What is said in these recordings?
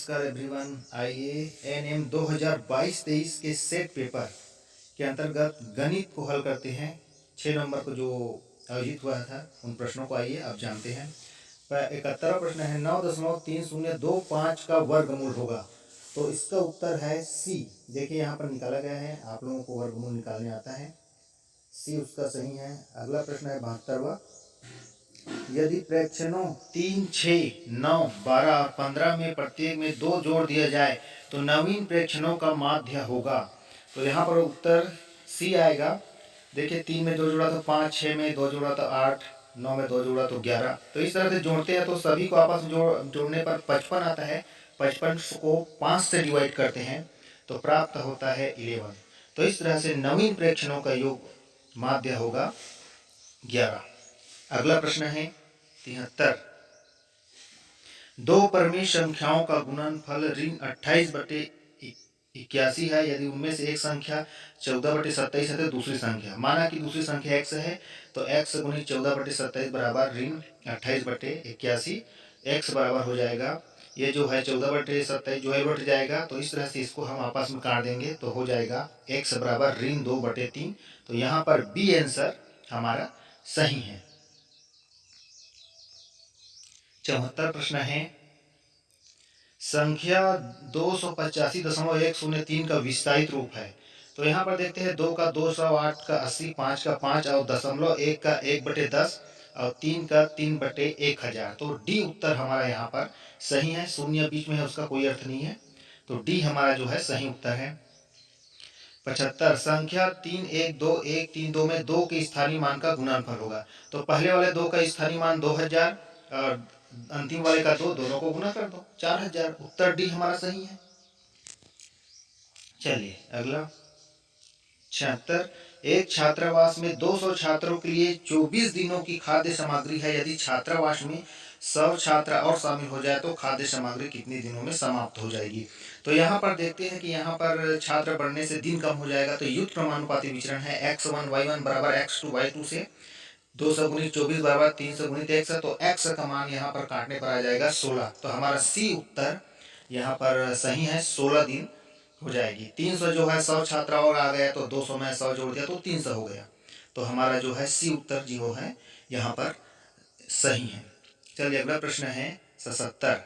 नमस्कार एवरीवन। आइए एएनएम 2022-23 के सेट पेपर के अंतर्गत गणित को हल करते हैं। 6 नंबर को जो आयोजित हुआ था उन प्रश्नों को आइए आप जानते हैं। 71वां प्रश्न है 9.3025 का वर्गमूल होगा, तो इसका उत्तर है सी। देखिए यहाँ पर निकाला गया है, आप लोगों को वर्गमूल निकालने आता है, सी उसका सही है। अगला प्रश्न है 72वां, यदि प्रेक्षणों 3, 6, 9, 12 और 15 में प्रत्येक में 2 जोड़ दिया जाए तो नवीन प्रेक्षणों का माध्य होगा। तो यहाँ पर उत्तर सी आएगा। देखिए 3 में 2 जोड़ा तो 5, 6 में 2 जोड़ा तो 8, 9 में 2 जोड़ा तो 11। तो इस तरह से जोड़ते हैं तो सभी को आपस में जोड़ने पर 55 आता है। 55 को 5 से डिवाइड करते हैं तो प्राप्त होता है 11। तो इस तरह से नवीन प्रेक्षणों का योग माध्य होगा 11। अगला प्रश्न है 73, दो परमेय संख्याओं का गुणनफल ऋण 28/81 है। यदि उनमें से एक संख्या 14/27 है तो दूसरी संख्या, माना कि दूसरी संख्या x है तो x गुणित 14/27 बराबर ऋण 28/81। x बराबर हो जाएगा, ये जो है 14/27 जो है उलट जाएगा, तो इस तरह से इसको हम आपस में काट देंगे तो हो जाएगा x बराबर ऋण 2/3। तो यहाँ पर बी आंसर हमारा सही है। 74 प्रश्न है, संख्या 285.103 का विस्तारित रूप है। तो यहाँ पर देखते हैं 2 का 200, 8 का 80, 5 का 5 और 0.1 का 1/10 और 3 का 3/1000। तो डी उत्तर हमारा यहाँ पर सही है। शून्य बीच में है, उसका कोई अर्थ नहीं है, तो डी हमारा जो है सही उत्तर है। 75, संख्या 3, 1, 2, 1, 3, 2 में 2 के स्थानीय मान का गुणनफल होगा। तो पहले वाले 2 का स्थानीय मान 2000 और अंतिम वाले का 2, दोनों को गुना कर दो 4000। उत्तर डी हमारा सही है। चलिए अगला 76, एक छात्रावास में 200 छात्रों के लिए 24 दिनों की खाद्य सामग्री है। यदि छात्रावास में 100 छात्र और शामिल हो जाए तो खाद्य सामग्री कितने दिनों में समाप्त हो जाएगी। तो यहाँ पर देखते हैं कि यहाँ पर छात्र बढ़ने से दिन कम हो जाएगा, तो युक्त क्रमानुपाती विचरण है x1 y1 बराबर x2 y2 से 200 गुणित 24 बराबर 300 गुणित x। तो x का मान यहाँ पर काटने पर आ जाएगा 16। तो हमारा सी उत्तर यहाँ पर सही है, 16 दिन हो जाएगी। 300 जो है 100 छात्र और आ गया तो 200 में 100 जोड़ दिया तो 300 हो गया। तो हमारा जो है सी उत्तर जो है यहाँ पर सही है। चलिए अगला प्रश्न है 77,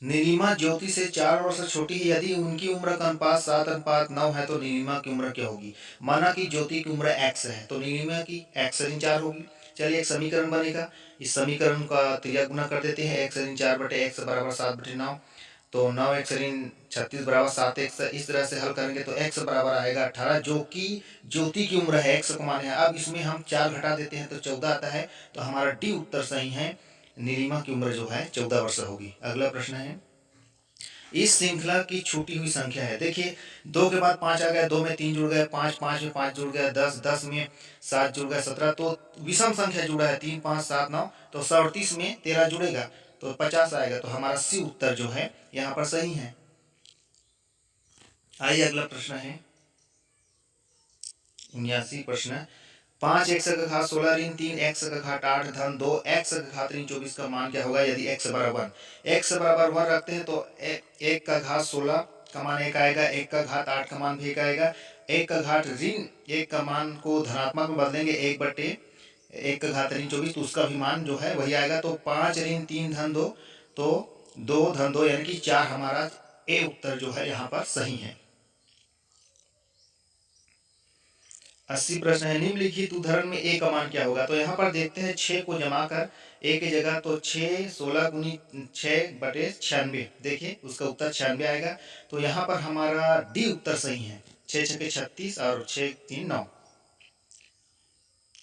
नीलिमा ज्योति से 4 वर्ष छोटी है। यदि उनकी उम्र का अनुपात 7:9 है तो नीलिमा की उम्र क्या होगी। माना कि ज्योति की उम्र x है तो नीलिमा की x ऋण 4 होगी। चलिए एक समीकरण बनेगा, इस समीकरण का त्रिज्या गुना कर देते हैं। x ऋण 4/x बराबर 7/9, तो 9x ऋण 36 बराबर 7x। इस तरह से हल करेंगे तो x बराबर आएगा 18, जो कि ज्योति की उम्र है, x का मान है। अब इसमें हम 4 घटा देते हैं तो 14 आता है। तो हमारा डी उत्तर सही है, नीलिमा की उम्र जो है 14 वर्ष होगी। अगला प्रश्न है, इस श्रृंखला की छूटी हुई संख्या है। देखिए 2 के बाद 5 आ गया, 2 में 3 जुड़ गए, 5 में 5 जुड़ गया, 10 में 7 जुड़ गया, 17। तो विषम संख्या जुड़ा है 3, 5, 7, 9, तो 37 में 13 जुड़ेगा तो 50 आएगा। तो हमारा सी उत्तर जो है यहाँ पर सही है। आइए अगला प्रश्न है 79 प्रश्न, 5x का घात 16 ऋण 3x का घात 8 धन 2x का घात ऋण 24 का मान क्या होगा। यदि x बराबर 1 रखते हैं तो 1 का घात 16 का मान 1 आएगा, 1 का घात 8 का मान भी 1 आएगा। 1 का घात ऋण 1 का मान को धनात्मक में बदलेंगे, 1/1 का घात ऋण 24, तो उसका भी मान जो है वही आएगा। तो 5 ऋण 3 धन 2, तो 2 धन 2 यानी कि 4 हमारा ए उत्तर जो है यहाँ पर सही है। 80 प्रश्न है, निम्नलिखित उदाहरण में ए का मान क्या होगा। तो यहाँ पर देखते हैं 6 को जमा कर ए की जगह, तो 6 16 गुणित 6/96, देखिए उसका उत्तर 96 आएगा। तो यहाँ पर हमारा डी उत्तर सही है, 6 छके 36 और 6 3 9।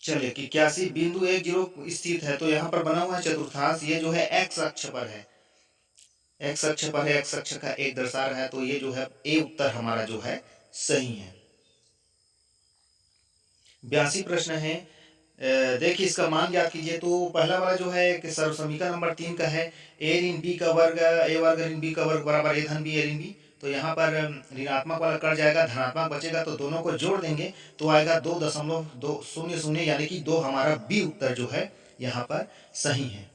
चलिए 81.10 स्थित है। तो यहाँ पर बना हुआ है चतुर्थांश, ये जो है x अक्ष पर है, x अक्ष पर है, x अक्ष का एक दर्शा रहा है। तो ये जो है ए उत्तर हमारा जो है सही है। 82 प्रश्न है, देखिए इसका मान ज्ञात कीजिए। तो पहला वाला जो है कि सर्व समीकरण नंबर 3 का है, ए ऋण बी का वर्ग ए वर्ग ऋण बी का वर्ग बराबर ए धन बी ए ऋण बी। तो यहाँ पर ऋणात्मक वाला कट जाएगा, धनात्मक बचेगा, तो दोनों को जोड़ देंगे तो आएगा 2.200, यानी कि 2 हमारा बी उत्तर जो है यहाँ पर सही है।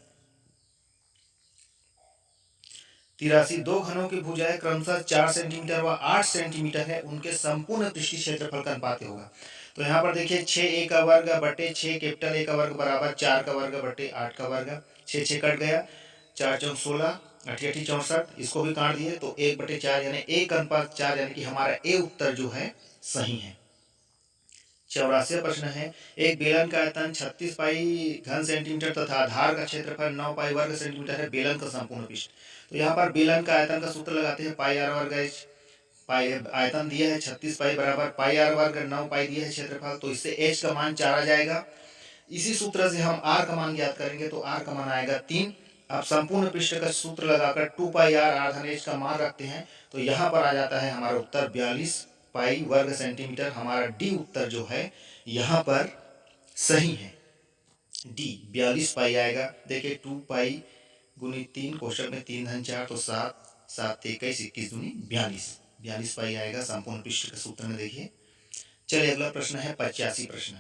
83 दो घनों की भुजाएं क्रमशः 4 सेंटीमीटर व 8 सेंटीमीटर है, उनके संपूर्ण पृष्ठीय क्षेत्रफल का अनुपात होगा। तो यहाँ पर देखिए 6 a का वर्ग बटे 6 कैपिटल A का वर्ग बराबर 4 का वर्ग बटे 8 का वर्ग, 6 कट गया, 4 चौक 16, 88 64, इसको भी काट दिए तो 1/4 यानी 1:4 यानी कि हमारा ए उत्तर जो है सही है। 84वां प्रश्न है, एक बेलन का आयतन 36 पाई घन सेंटीमीटर तथा आधार का क्षेत्रफल 9 पाई वर्ग सेंटीमीटर है, बेलन का संपूर्ण पृष्ठ। तो यहाँ पर बेलन का आयतन का सूत्र लगाते हैं, पाई आर वर्ग एच, पाई आयतन दिया है 36 पाई बराबर पाई आर वर्ग 9 पाई दिया है क्षेत्रफल, तो इससे एच का मान 4 आ जाएगा। इसी सूत्र से हम आर का मान ज्ञात करेंगे तो आर का मान आएगा 3। अब संपूर्ण पृष्ठ का सूत्र लगाकर 2 पाई आर आधान एच का मान रखते हैं तो यहाँ पर आ जाता है हमारा उत्तर 42 पाई वर्ग सेंटीमीटर। हमारा डी उत्तर जो है यहाँ पर सही है, डी 42 पाई आएगा। देखिए 2 पाई गुणित 3 कोष्टक में 3 धन 4 तो 7, 7 21 21 दूनी 42 पाई आएगा संपूर्ण पृष्ठ के सूत्र में। देखिए चलिए अगला प्रश्न है 85 प्रश्न।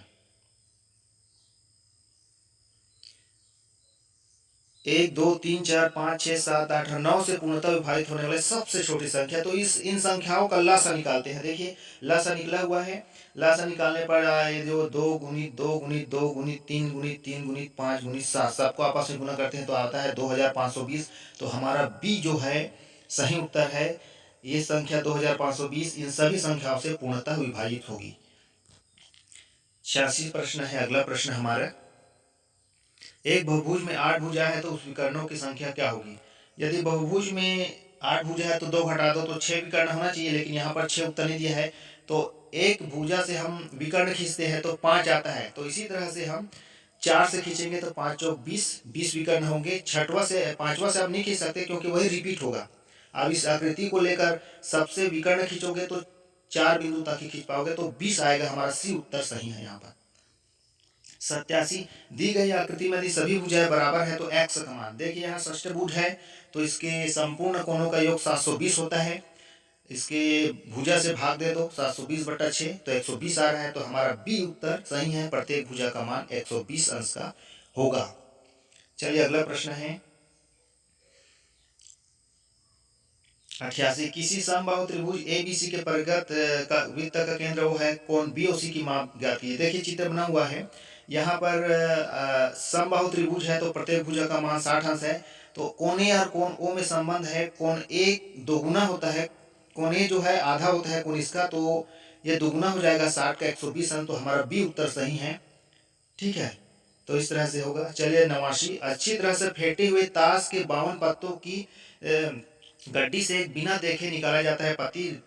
1 2 3 4 5 6 7 8 और 9 से पूर्णतः विभाजित होने वाले सबसे छोटी संख्या, तो इन संख्याओं का लसा निकालते हैं। देखिए लसा निकला हुआ है, लसा निकालने पर ये जो 2 गुणित 2 गुणित 2 गुणित 3 गुणित 3 गुणित 5 गुणित 7 सबको आपस में गुना करते हैं तो आता है 2520। तो हमारा बी जो है सही उत्तर है, ये संख्या 2520 इन सभी संख्याओं से पूर्णतः विभाजित होगी। 86 प्रश्न है अगला प्रश्न हमारा, एक बहुभुज में 8 भुजा है तो उस विकर्णों की संख्या क्या होगी। यदि बहुभुज में 8 भुजा है तो 2 घटा दो तो 6 विकर्ण होना चाहिए, लेकिन यहाँ पर 6 उत्तर नहीं दिया है तो एक भुजा से हम विकर्ण खींचते हैं तो 5 आता है। तो इसी तरह से हम 4 से खींचेंगे तो 5 चौक 20 विकर्ण होंगे। 6वां से 5वां से आप नहीं खींच सकते क्योंकि वही रिपीट होगा। अब इस आकृति को लेकर सबसे विकर्ण खींचोगे तो 4 बिंदु तक ही खींच पाओगे, तो 20 आएगा। हमारा सी उत्तर सही है यहाँ पर। 87 दी गई आकृति में यदि सभी भुजाएं बराबर है तो x का मान, देखिए यहाँ षष्ठभुज है तो इसके संपूर्ण कोणों का योग 720 होता है। इसके भुजा से भाग दे दो 720/6 तो 120 आ रहा है। तो हमारा बी उत्तर सही है, प्रत्येक भुजा का मान 120 अंश का होगा। चलिए अगला प्रश्न है 88, किसी समबाहु त्रिभुज ABC के परिगत का वृत्त का केंद्र वो है कोण BOC की माप ज्ञात कीजिए। देखिए चित्र बना हुआ है, यहाँ पर समबाहु त्रिभुज है तो प्रत्येक भुजा का मान 60 अंश है। तो कोण ए और कोण O में संबंध है, कोण ए दोगुना होता है, कोण ए जो है आधा होता है कोण इसका, तो ये दोगुना हो जाएगा 60 का 120 अंश। तो हमारा बी उत्तर सही है, ठीक है। तो इस तरह से होगा। चलिए 89, अच्छी तरह से फेंटे हुए ताश के 52 पत्तों की गड्डी से बिना देखे निकाला जाता है।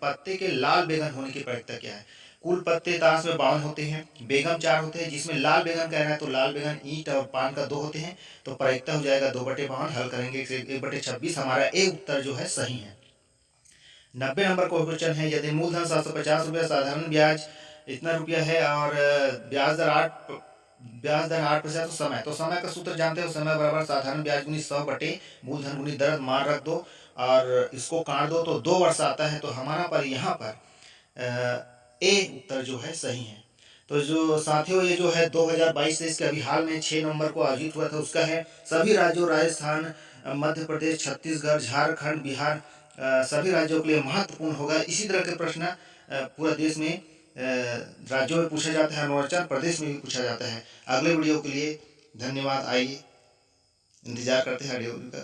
पत्ते के लाल बेगन होने की प्रायिकता क्या है। कुल पत्ते ताश में 52 होते हैं, बेगम 4 होते हैं, जिसमें लाल बेगन कह रहा है तो लाल बेगन ईंट और पान का 2 होते हैं। तो प्रायिकता हो जाएगा 2/52। हल करेंगे 1/26। हमारा ए उत्तर जो है सही है। 90 नंबर का क्वेश्चन है, यदि मूलधन 750 रुपया, साधारण ब्याज इतना रुपया है और ब्याज दर 8% तो समय का सूत्र जानते हो, समय बराबर साधारण ब्याज गुनी 100 बटे मूलधन गुनी दर, मान रख दो और इसको काट दो तो 2 वर्ष आता है। तो हमारा पर यहाँ पर ए उत्तर जो है सही है। तो जो साथियों ये जो है 2022-23 के अभी हाल में 6 नवंबर को आयोजित हुआ था उसका है, सभी राज्यों राजस्थान, मध्य प्रदेश, छत्तीसगढ़, झारखंड, बिहार सभी राज्यों के लिए महत्वपूर्ण होगा। इसी तरह के प्रश्न पूरा देश में राज्यों में पूछा जाता है, अरुणाचल प्रदेश में भी पूछा जाता है। अगले वीडियो के लिए धन्यवाद। आइए इंतजार करते हैं वीडियो का।